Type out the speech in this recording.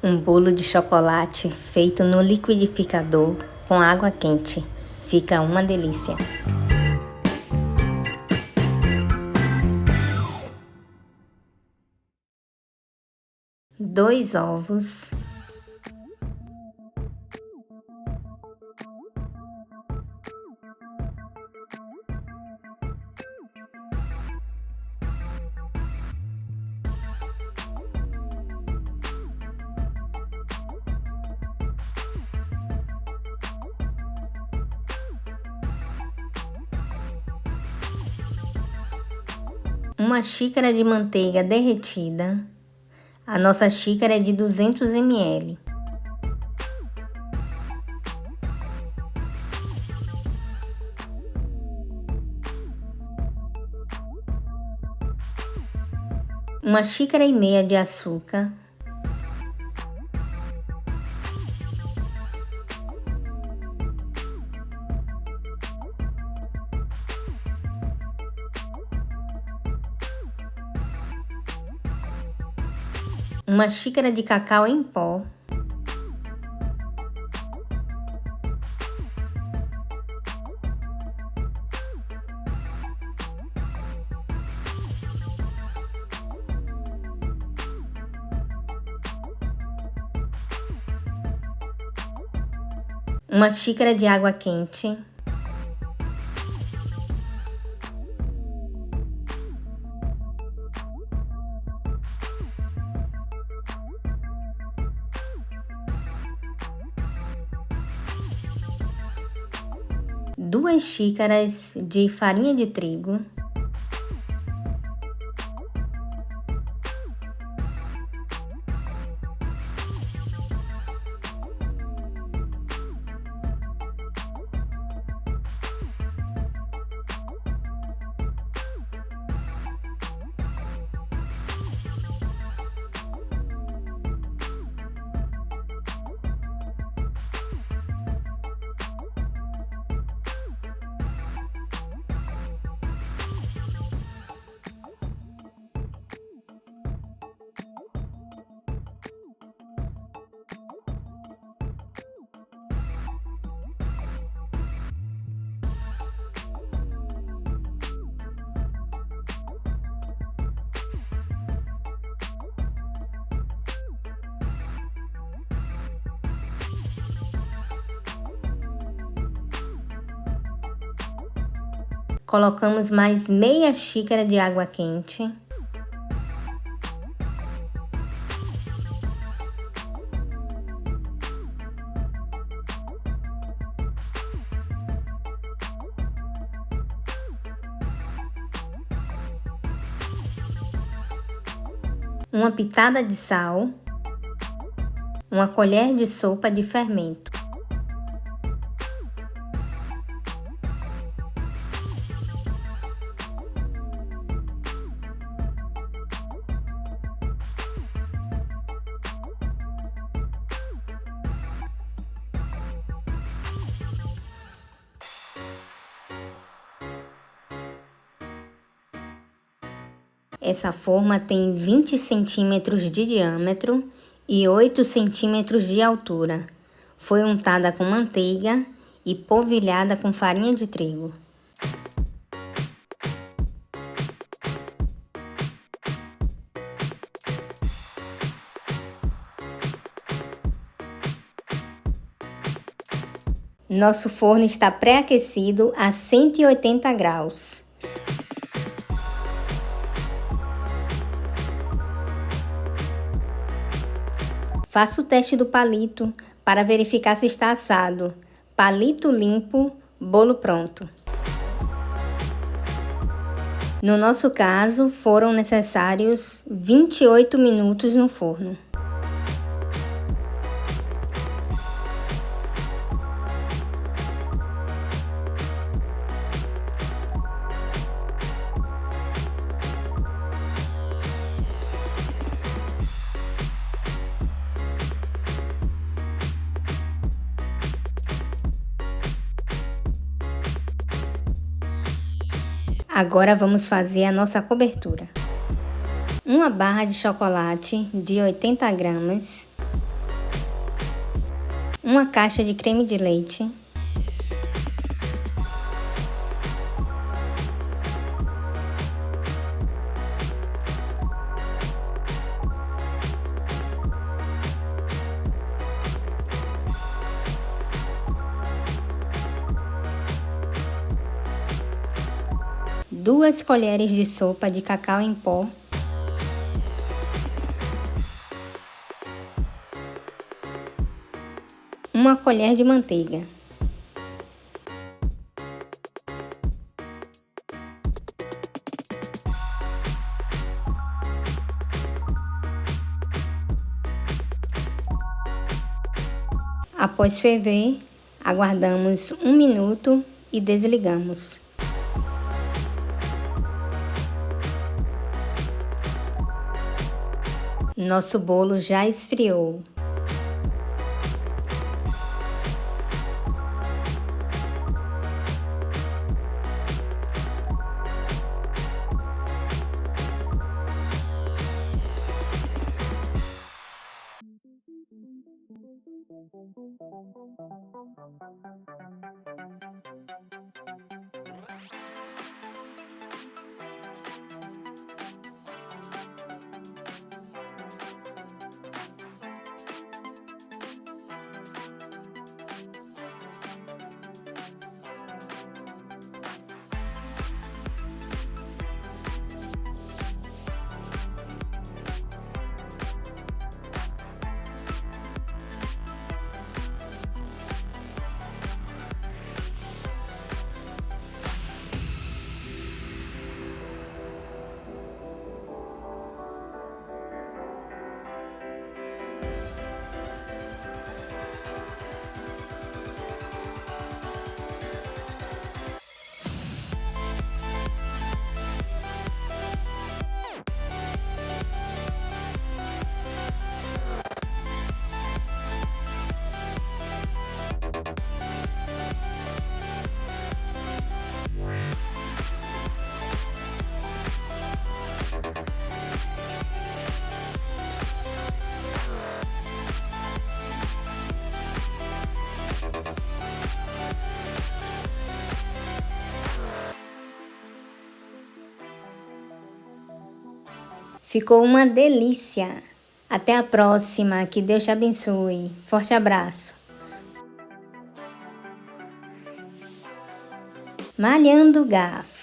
Um bolo de chocolate feito no liquidificador com água quente. Fica uma delícia. Dois ovos, uma xícara de manteiga derretida. A nossa xícara é de 200 ml. Uma xícara e meia de açúcar. Uma xícara de cacau em pó. Uma xícara de água quente. Duas xícaras de farinha de trigo. Colocamos mais meia xícara de água quente. Uma pitada de sal. Uma colher de sopa de fermento. Essa forma tem 20 centímetros de diâmetro e 8 centímetros de altura. Foi untada com manteiga e polvilhada com farinha de trigo. Nosso forno está pré-aquecido a 180 graus. Faça o teste do palito para verificar se está assado. Palito limpo, bolo pronto. No nosso caso, foram necessários 28 minutos no forno. Agora vamos fazer a nossa cobertura. Uma barra de chocolate de 80 gramas, uma caixa de creme de leite, duas colheres de sopa de cacau em pó, uma colher de manteiga. Após ferver, aguardamos 1 minuto e desligamos. Nosso bolo já esfriou. Ficou uma delícia! Até a próxima, que Deus te abençoe. Forte abraço. Malhando Garfo.